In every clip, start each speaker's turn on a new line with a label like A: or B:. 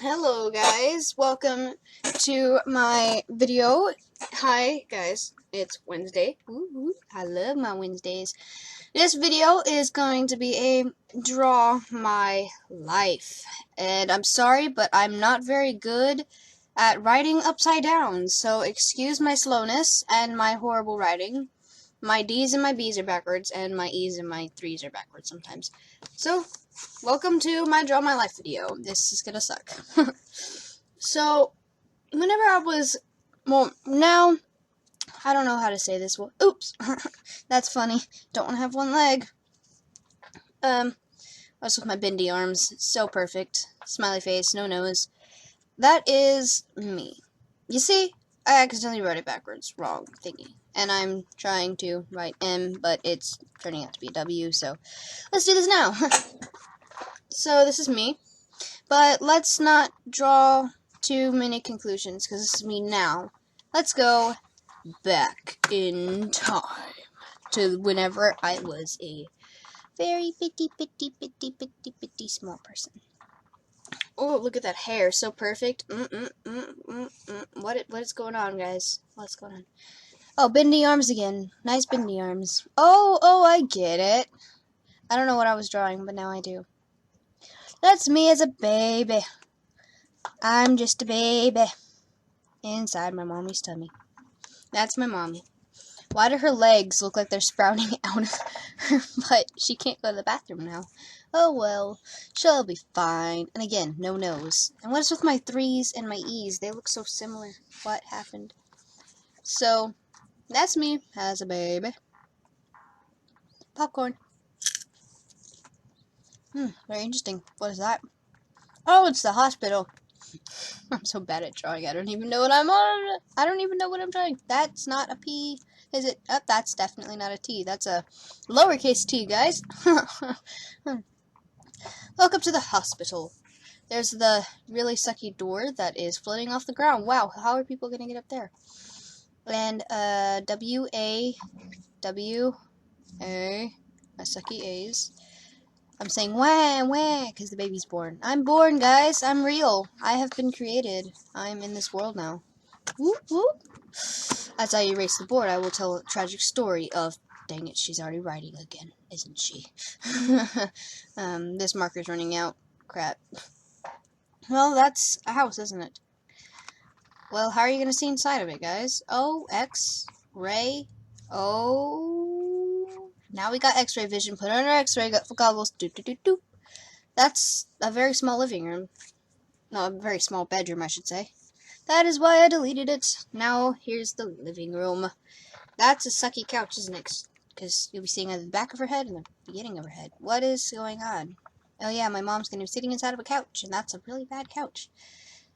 A: Hello guys, welcome to my video. Hi guys, it's Wednesday. Ooh, I love my Wednesdays. This video is going to be a draw my life. And I'm sorry, but I'm not very good at writing upside down, so excuse my slowness and my horrible writing. My D's and my B's are backwards, and my E's and my 3's are backwards sometimes. So, welcome to my Draw My Life video. This is gonna suck. So, whenever I was, now, I don't know how to say this. Well, oops, that's funny. Don't want to have one leg. That's with my bendy arms. So perfect. Smiley face, no nose. That is me. You see, I accidentally wrote it backwards. Wrong thingy. And I'm trying to write M, but it's turning out to be a W, so let's do this now. So, this is me. But let's not draw too many conclusions, because this is me now. Let's go back in time to whenever I was a very bitty small person. Oh, look at that hair, so perfect. What is going on, guys? What's going on? Oh, bendy arms again. Nice bendy arms. Oh, I get it. I don't know what I was drawing, but now I do. That's me as a baby. I'm just a baby inside my mommy's tummy. That's my mommy. Why do her legs look like they're sprouting out of her butt? She can't go to the bathroom now. Oh well, she'll be fine. And again, no nose. And what is with my 3's and my E's? They look so similar. What happened? So, that's me as a baby. Popcorn. Very interesting. What is that? Oh, it's the hospital. I'm so bad at drawing. I don't even know what I'm on. I don't even know what I'm drawing. That's not a P. Is it? Oh, that's definitely not a T. That's a lowercase t, guys. Welcome to the hospital. There's the really sucky door that is floating off the ground. Wow, how are people gonna get up there? And W-A, my sucky A's. I'm saying wah, because the baby's born. I'm born, guys. I'm real. I have been created. I'm in this world now. Whoop, whoop. As I erase the board, I will tell a tragic story of, dang it, she's already writing again, isn't she? This marker's running out. Crap. Well, that's a house, isn't it? Well, how are you going to see inside of it, guys? Oh, X-ray. Oh. Now we got X-ray vision. Put on our X-ray goggles. That's a very small living room. No, a very small bedroom, I should say. That is why I deleted it. Now, here's the living room. That's a sucky couch, isn't it? Because you'll be seeing either the back of her head and the beginning of her head. What is going on? Oh yeah, my mom's going to be sitting inside of a couch, and that's a really bad couch.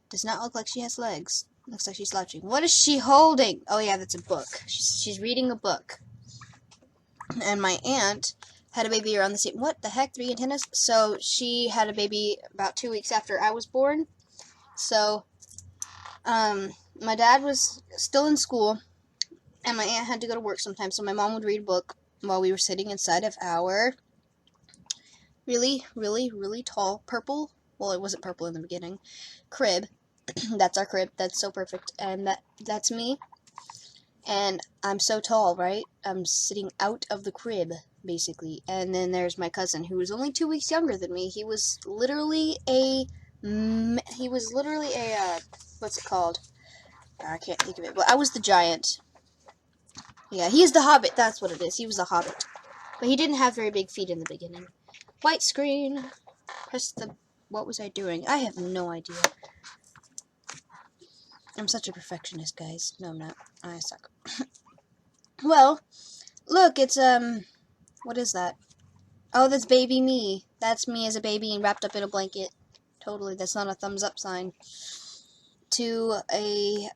A: Does not look like she has legs. Looks like she's slouching. What is she holding? Oh yeah, that's a book. She's reading a book. And my aunt had a baby around the same... What the heck? 3 antennas? So she had a baby about 2 weeks after I was born. So, my dad was still in school, and my aunt had to go to work sometimes, so my mom would read a book while we were sitting inside of our really tall purple, well, it wasn't purple in the beginning, crib. That's our crib. That's so perfect. And that's me. And I'm so tall, right? I'm sitting out of the crib, basically. And then there's my cousin, who was only 2 weeks younger than me. He was literally a, what's it called? I can't think of it. But I was the giant. Yeah, he's the hobbit. That's what it is. He was the hobbit. But he didn't have very big feet in the beginning. White screen. Press the... What was I doing? I have no idea. I'm such a perfectionist, guys. No, I'm not. I suck. Well, look, it's, what is that? Oh, that's baby me. That's me as a baby and wrapped up in a blanket. Totally, that's not a thumbs up sign. To a,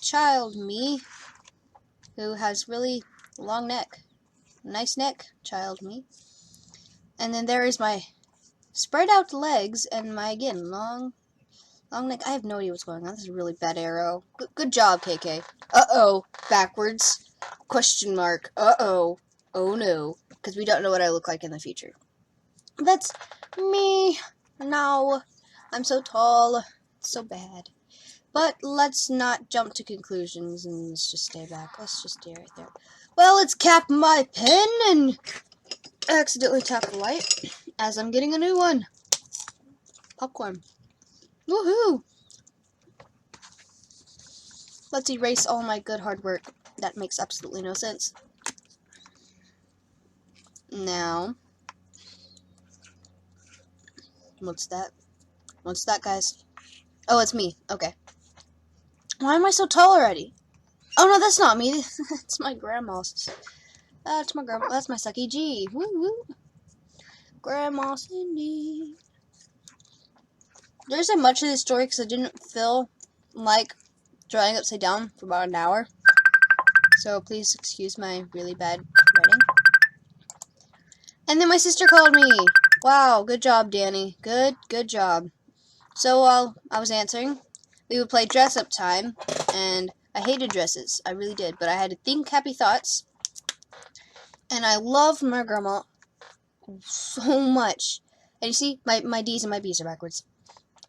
A: child me, who has really long neck. Nice neck, child me. And then there is my spread out legs and my, again, long neck. I have no idea what's going on. This is a really bad arrow. Good job, KK. Uh-oh. Backwards. Question mark. Uh-oh. Oh no. Because we don't know what I look like in the future. That's me now. I'm so tall. It's so bad. But let's not jump to conclusions and let's just stay back. Let's just stay right there. Well, let's cap my pen and accidentally tap the light as I'm getting a new one. Popcorn. Woohoo! Let's erase all my good hard work. That makes absolutely no sense. Now, what's that? What's that, guys? Oh, it's me. Okay. Why am I so tall already? Oh no, that's not me. It's my grandma's. That's my grandma. That's my Sucky G. Woo woo. Grandma Cindy. There isn't much of this story because I didn't feel like drawing upside down for about an hour. So please excuse my really bad writing. And then my sister called me. Wow, good job, Danny. Good job. So while I was answering, we would play dress up time, and I hated dresses. I really did, but I had to think happy thoughts. And I love my grandma so much. And you see, my D's and my B's are backwards.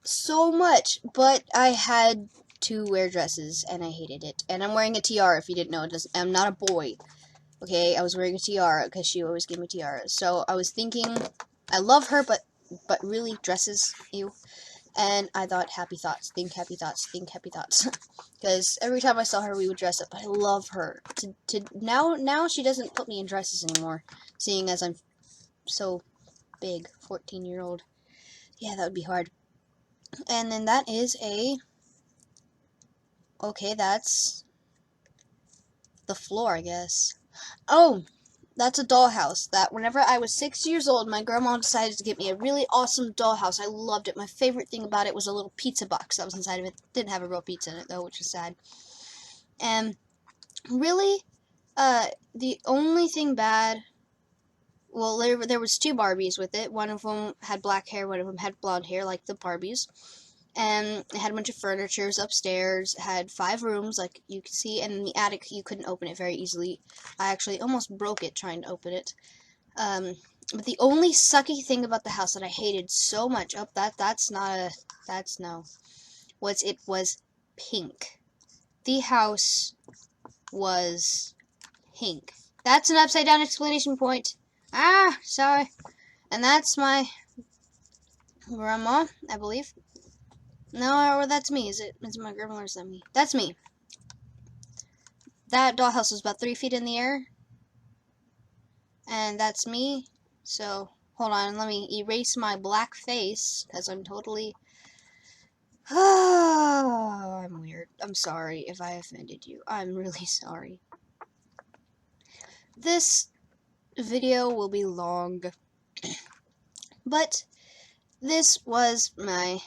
A: So much, but I had to wear dresses, and I hated it. And I'm wearing a tiara, if you didn't know. I'm not a boy. Okay, I was wearing a tiara, because she always gave me tiaras. So I was thinking, I love her, but really, dresses, ew. And I thought, happy thoughts, think happy thoughts, think happy thoughts. Because every time I saw her, we would dress up. I love her. Now she doesn't put me in dresses anymore, seeing as I'm so big, 14-year-old. Yeah, that would be hard. And then that is okay, that's the floor, I guess. Oh, that's a dollhouse. That whenever I was 6 years old, my grandma decided to get me a really awesome dollhouse. I loved it. My favorite thing about it was a little pizza box that was inside of it. Didn't have a real pizza in it, though, which was sad. And really, the only thing bad, well, there was two Barbies with it. One of them had black hair, one of them had blonde hair, like the Barbies. And it had a bunch of furniture upstairs. It had 5 rooms, like you can see, and in the attic you couldn't open it very easily. I actually almost broke it trying to open it. But the only sucky thing about the house that I hated so much, was it was pink. The house was pink. That's an upside down exclamation point. Ah, sorry. And that's my grandma, I believe. No, or that's me. Is it my grandma or is that me? That's me. That dollhouse was about 3 feet in the air. And that's me. So, hold on. Let me erase my black face. Because I'm totally... Oh, I'm weird. I'm sorry if I offended you. I'm really sorry. This video will be long. But this was my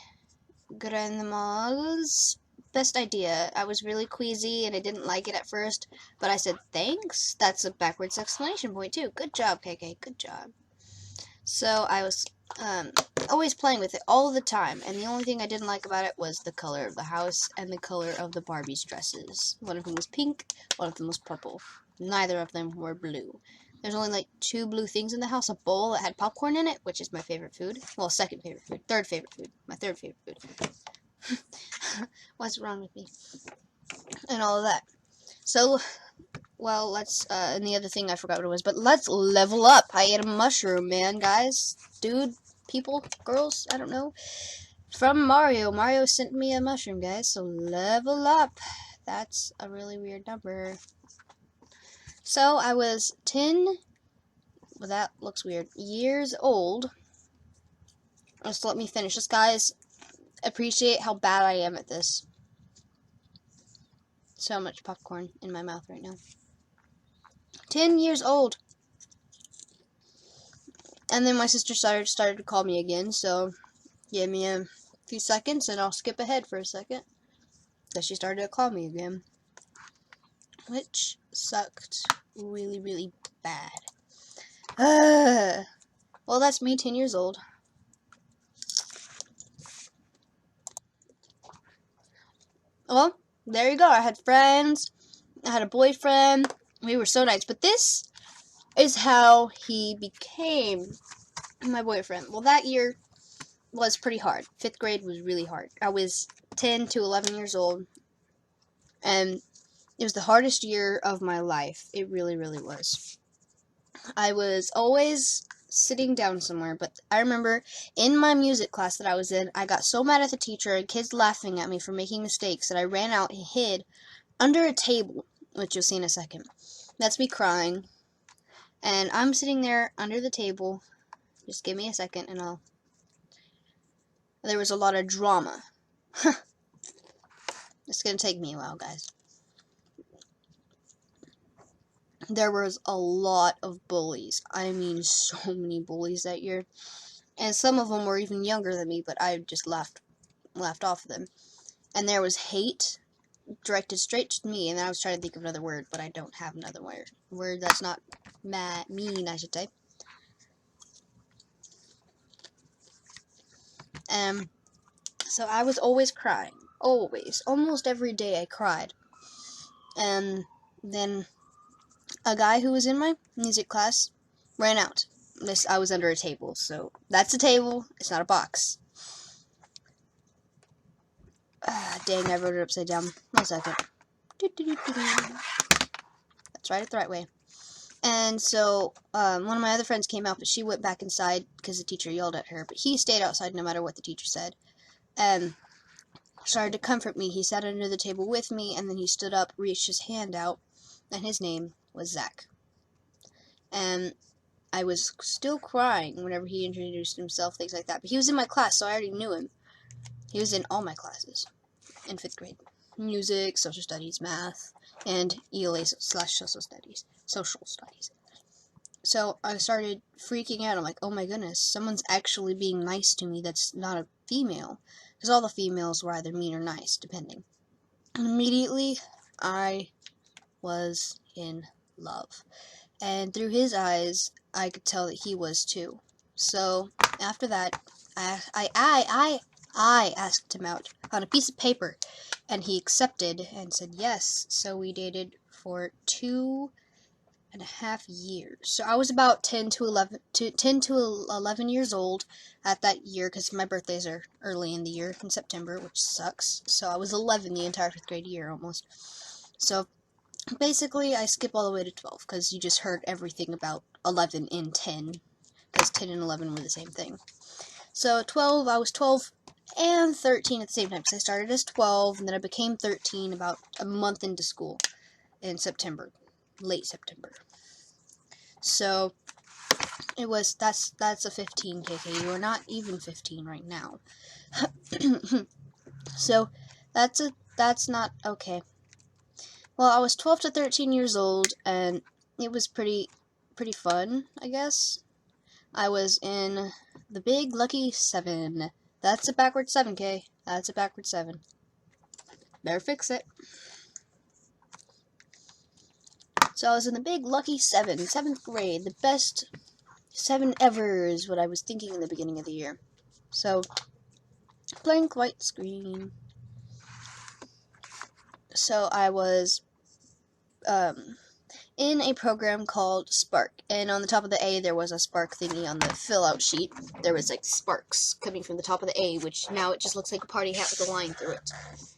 A: grandma's best idea. I was really queasy and I didn't like it at first, but I said thanks. That's a backwards exclamation point too. Good job, KK. Good job. So I was always playing with it all the time, and the only thing I didn't like about it was the color of the house and the color of the Barbie's dresses. One of them was pink, one of them was purple. Neither of them were blue. There's only like 2 blue things in the house. A bowl that had popcorn in it, which is my favorite food. Well, second favorite food. Third favorite food. My third favorite food. What's wrong with me? And all of that. So, well, let's, and the other thing I forgot what it was, but let's level up. I ate a mushroom, man, guys. Dude, people, girls, I don't know. From Mario. Mario sent me a mushroom, guys, so level up. That's a really weird number. So, I was 10, well, that looks weird, years old. Just let me finish this, guys. Appreciate how bad I am at this. So much popcorn in my mouth right now. 10 years old. And then my sister started to call me again, so give me a few seconds and I'll skip ahead for a second. Because she started to call me again. Which sucked really, really bad. Well, that's me, 10 years old. Well, there you go. I had friends. I had a boyfriend. We were so nice. But this is how he became my boyfriend. Well, that year, was pretty hard. 5th grade was really hard. I was 10 to 11 years old, and it was the hardest year of my life. It really, really was. I was always sitting down somewhere, but I remember in my music class that I was in, I got so mad at the teacher and kids laughing at me for making mistakes that I ran out and hid under a table, which you'll see in a second. That's me crying, and I'm sitting there under the table. Just give me a second and I'll... There was a lot of drama. It's gonna take me a while, guys. There was a lot of bullies. I mean, so many bullies that year. And some of them were even younger than me, but I just laughed off of them. And there was hate directed straight to me, and then I was trying to think of another word, but I don't have another word that's not mean, I should say. So I was always crying. Always. Almost every day I cried. And then a guy who was in my music class ran out. I was under a table, so that's a table. It's not a box. Dang, I wrote it upside down. 1 second. Let's write it the right way. And so, one of my other friends came out, but she went back inside because the teacher yelled at her. But he stayed outside no matter what the teacher said. And started to comfort me. He sat under the table with me, and then he stood up, reached his hand out, and his name was Zach. And I was still crying whenever he introduced himself, things like that. But he was in my class, so I already knew him. He was in all my classes in 5th grade. Music, social studies, math, and ELA/social studies. So I started freaking out. I'm like, oh my goodness, someone's actually being nice to me that's not a female. Because all the females were either mean or nice, depending. And immediately, I was in love. And through his eyes, I could tell that he was too. So after that, I asked him out on a piece of paper, and he accepted and said yes. So we dated for 2.5 years. So I was about 10 to 11 years old at that year, because my birthdays are early in the year, in September, which sucks. So I was 11 the entire 5th grade year almost. So basically, I skip all the way to 12, because you just heard everything about 11 and 10, because 10 and 11 were the same thing. So 12, I was 12 and 13 at the same time, because I started as 12, and then I became 13 about a month into school in September, late September. So it was, that's a 15, KK. You are not even 15 right now. So that's not okay. Well, I was 12 to 13 years old, and it was pretty fun, I guess. I was in the Big Lucky 7. That's a backwards 7, That's a backwards 7. Better fix it. So I was in the Big Lucky 7, 7th grade. The best 7 ever is what I was thinking in the beginning of the year. So, blank white screen. So I was in a program called Spark, and on the top of the A there was a spark thingy on the fill out sheet. There was like sparks coming from the top of the A, which now it just looks like a party hat with a line through it.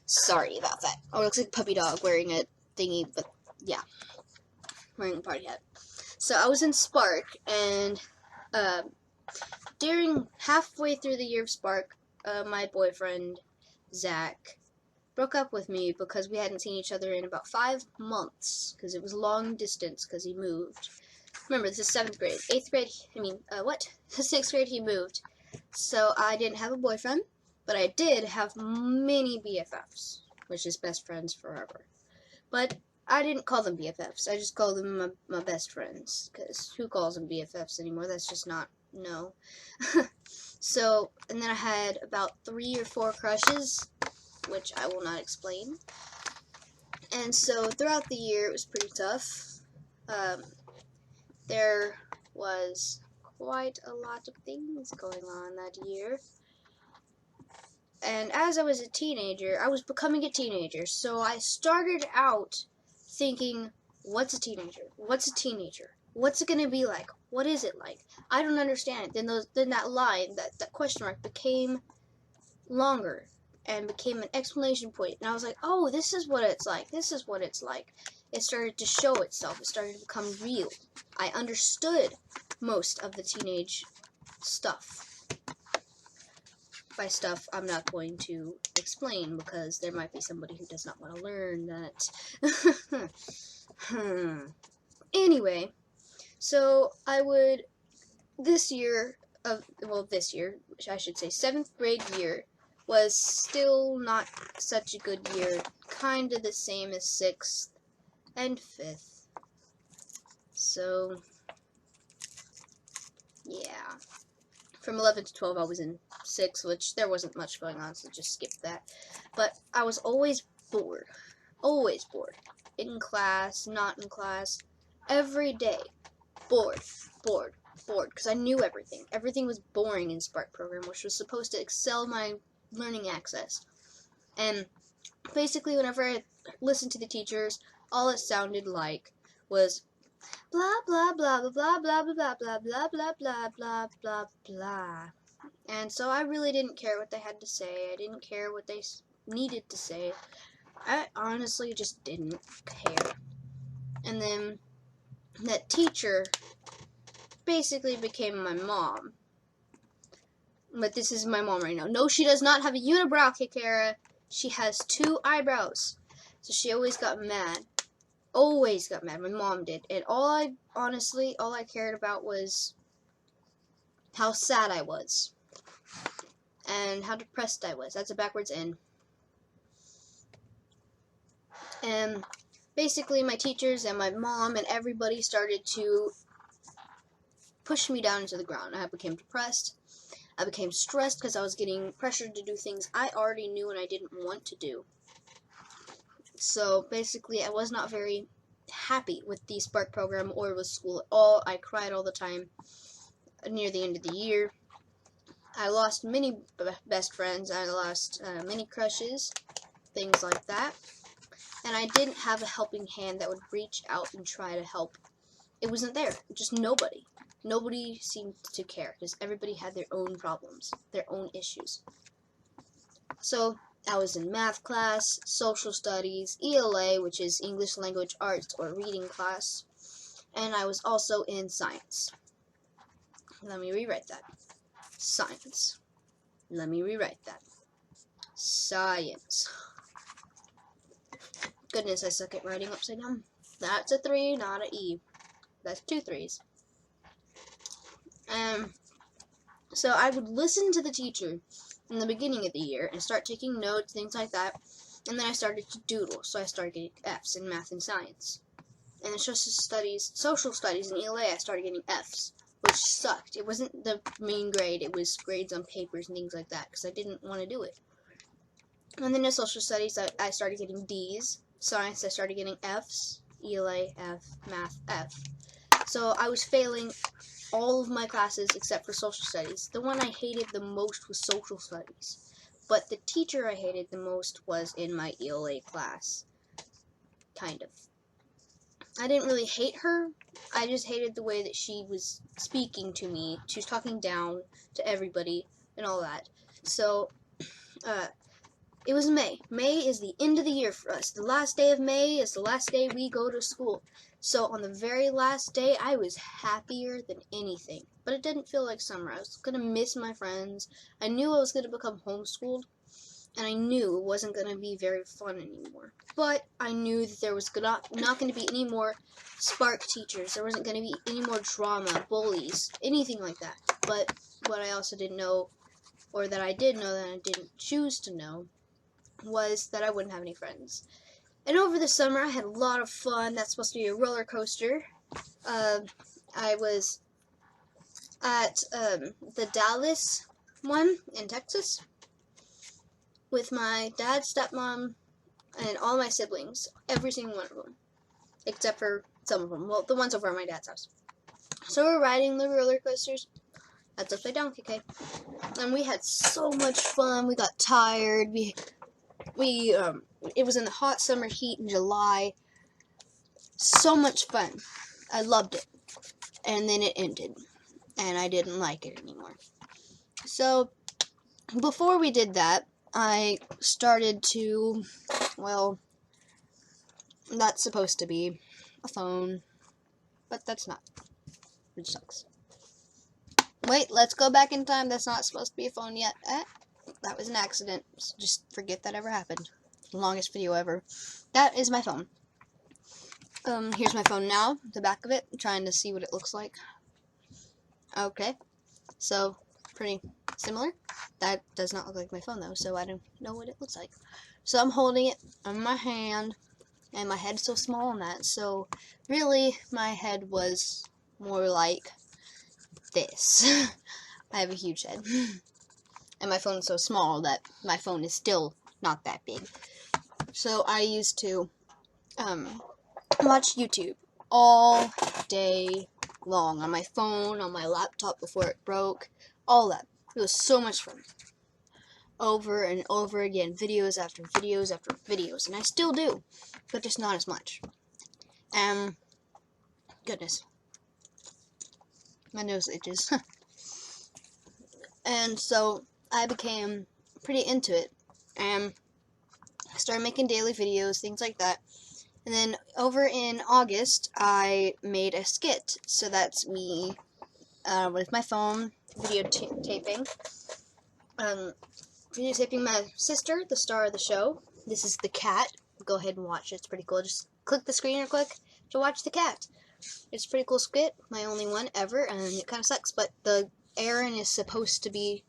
A: Sorry about that. Oh, it looks like a puppy dog wearing a thingy, but yeah, wearing a party hat. So I was in Spark, and during halfway through the year of Spark, my boyfriend Zach broke up with me because we hadn't seen each other in about 5 months, because it was long distance, because he moved. Remember, this is 7th grade. 8th grade, 6th grade he moved. So I didn't have a boyfriend, but I did have many BFFs, which is best friends forever. But I didn't call them BFFs. I just called them my best friends, because who calls them BFFs anymore? That's just not, no. So, and then I had about 3 or 4 crushes, which I will not explain. And so throughout the year, it was pretty tough. There was quite a lot of things going on that year. And as I was a teenager, I was becoming a teenager. So I started out thinking, what's a teenager? What's a teenager? What's it going to be like? What is it like? I don't understand it. Then that line, that question mark became longer and became an exclamation point. And I was like, oh, this is what it's like. This is what it's like. It started to show itself. It started to become real. I understood most of the teenage stuff. By stuff, I'm not going to explain because there might be somebody who does not want to learn that. Anyway, so I would, this year, I should say 7th grade year, was still not such a good year, kind of the same as 6th and 5th. So, yeah. From 11 to 12, I was in 6th, which there wasn't much going on, so just skip that. But I was always bored. Always bored. In class, not in class. Every day. Bored. Because I knew everything. Everything was boring in Spark program, which was supposed to excel my learning access. And basically, whenever I listened to the teachers, all it sounded like was blah blah blah blah blah blah blah blah blah blah blah blah blah blah. And so I really didn't care what they had to say. I didn't care what they needed to say. I honestly just didn't care. And then that teacher basically became my mom. But this is my mom right now. No, she does not have a unibrow, Kikara. She has 2 eyebrows. So she always got mad. Always got mad. My mom did. And all I cared about was how sad I was. And how depressed I was. That's a backwards N. And basically my teachers and my mom and everybody started to push me down into the ground. I became depressed. I became stressed because I was getting pressured to do things I already knew and I didn't want to do. So basically I was not very happy with the Spark program or with school at all. I cried all the time near the end of the year. I lost many best friends. I lost many crushes, things like that. And I didn't have a helping hand that would reach out and try to help. It wasn't there. Just nobody. Nobody seemed to care because everybody had their own problems, their own issues. So I was in math class, social studies, ELA, which is English Language Arts or reading class, and I was also in science. Let me rewrite that. Science. Let me rewrite that. Science. Goodness, I suck at writing upside down. That's a 3, not an E. That's 2 3s. So I would listen to the teacher in the beginning of the year and start taking notes, things like that. And then I started to doodle, so I started getting F's in math and science. And in social studies and ELA, I started getting F's, which sucked. It wasn't the main grade, it was grades on papers and things like that, because I didn't want to do it. And then in social studies, I started getting D's. Science, I started getting F's. ELA, F. Math, F. So I was failing all of my classes except for social studies. The one I hated the most was social studies. But the teacher I hated the most was in my ELA class. Kind of. I didn't really hate her. I just hated the way that she was speaking to me. She was talking down to everybody and all that. So, it was May. May is the end of the year for us. The last day of May is the last day we go to school. So on the very last day, I was happier than anything. But it didn't feel like summer. I was going to miss my friends. I knew I was going to become homeschooled. And I knew it wasn't going to be very fun anymore. But I knew that there was not going to be any more Spark teachers. There wasn't going to be any more drama, bullies, anything like that. But what I also didn't know, or that I did know that I didn't choose to know, was that I wouldn't have any friends. And over the summer, I had a lot of fun. That's supposed to be a roller coaster. I was at the Dallas one in Texas with my dad, stepmom, and all my siblings. Every single one of them. Except for some of them. Well, the ones over at my dad's house. So we're riding the roller coasters. That's upside down, okay? And we had so much fun. We got tired. It was in the hot summer heat in July. So much fun. I loved it. and then it ended, and I didn't like it anymore. So before we did that, I started to, well, that's supposed to be a phone, but that's not, which sucks. Wait, let's go back in time. That's not supposed to be a phone yet. That was an accident. So just forget that ever happened. Longest video ever. That is my phone. Here's my phone now, the back of it. I'm trying to see what it looks like. Okay, so pretty similar. That does not look like my phone though, so I don't know what it looks like. So I'm holding it on my hand, and my head's so small on that, so really my head was more like this. I have a huge head. And my phone is so small that my phone is still not that big. So I used to watch YouTube all day long on my phone, on my laptop before it broke, all that. It was so much fun. Over and over again, videos after videos after videos, and I still do, but just not as much. Goodness, my nose itches. And so I became pretty into it, and I started making daily videos, things like that. And then over in August, I made a skit. So that's me with my phone, videotaping my sister, the star of the show. This is the cat. Go ahead and watch it. It's pretty cool. Just click the screen real quick to watch the cat. It's a pretty cool skit. My only one ever, and it kind of sucks. But the Aaron is supposed to be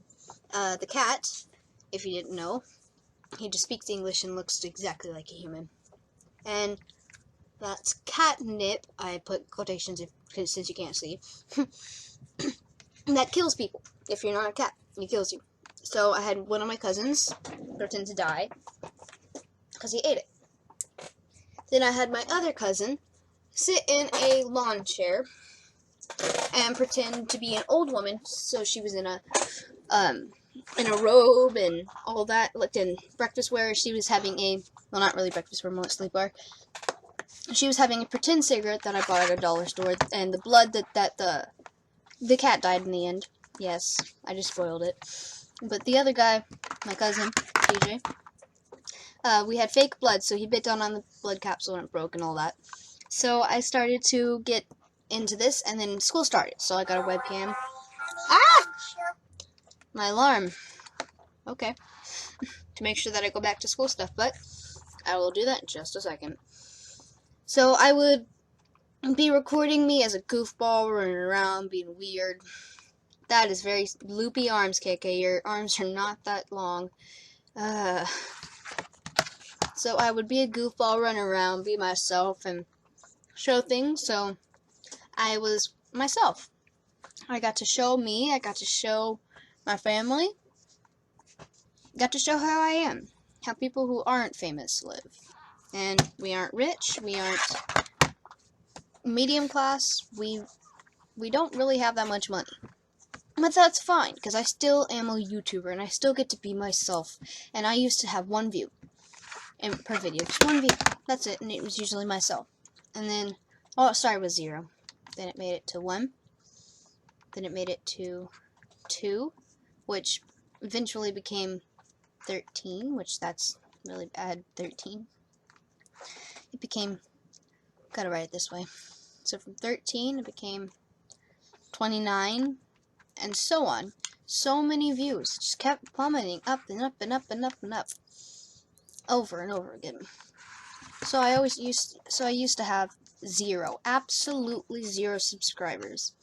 A: the cat, if you didn't know. He just speaks English and looks exactly like a human. And that's catnip. I put quotations since you can't see. That kills people. If you're not a cat, it kills you. So I had one of my cousins pretend to die because he ate it. Then I had my other cousin sit in a lawn chair and pretend to be an old woman. So she was in a robe and all that, looked in breakfast wear. She was having well, not really breakfast wear, more sleepwear. She was having a pretend cigarette that I bought at a dollar store, and the blood that the cat died in the end. Yes, I just spoiled it. But the other guy, my cousin, TJ, we had fake blood, so he bit down on the blood capsule and it broke and all that. So I started to get into this, and then school started, so I got a webcam. Ah! My alarm. Okay. To make sure that I go back to school stuff, but I will do that in just a second. So I would be recording me as a goofball running around, being weird. That is very loopy arms, KK. Your arms are not that long. So I would be a goofball, run around, be myself, and show things. So I was myself. I got to show me. I got to show my family. Got to show how I am. How people who aren't famous live. And we aren't rich. We aren't medium class. We don't really have that much money. But that's fine, because I still am a YouTuber, and I still get to be myself. And I used to have 1 view per video. Just 1 view. That's it, and it was usually myself. And then, oh, sorry, it was 0. Then it made it to 1. Then it made it to 2, which eventually became 13, which that's really bad, 13. It became, gotta write it this way. So from 13, it became 29, and so on. So many views. It just kept plummeting up and up and up and up and up. Over and over again. So I used to have 0. Absolutely 0 subscribers.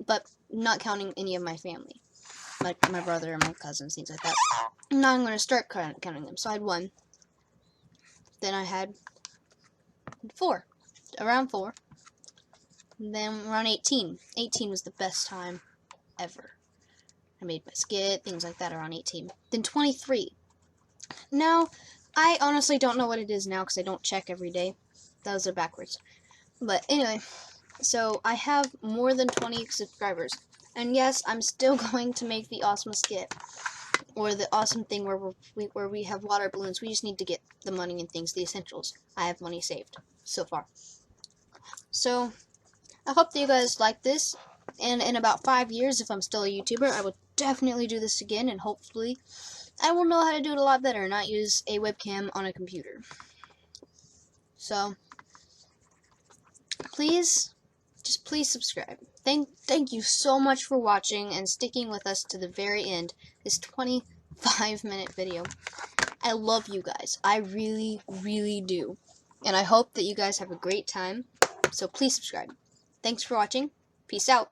A: But not counting any of my family. Like my brother and my cousins, things like that. Now I'm going to start counting them. So I had 1. Then I had 4. Around 4. And then around 18. 18 was the best time ever. I made my skit, things like that around 18. Then 23. Now, I honestly don't know what it is now because I don't check every day. Those are backwards. But anyway, so I have more than 20 subscribers. And yes, I'm still going to make the awesome skit. Or the awesome thing where we have water balloons. We just need to get the money and things, the essentials. I have money saved so far. So, I hope that you guys like this, and in about 5 years, if I'm still a YouTuber, I will definitely do this again, and hopefully I will know how to do it a lot better and not use a webcam on a computer. So, please, just please subscribe. Thank you so much for watching and sticking with us to the very end, this 25-minute video. I love you guys. I really, really do. And I hope that you guys have a great time. So please subscribe. Thanks for watching. Peace out.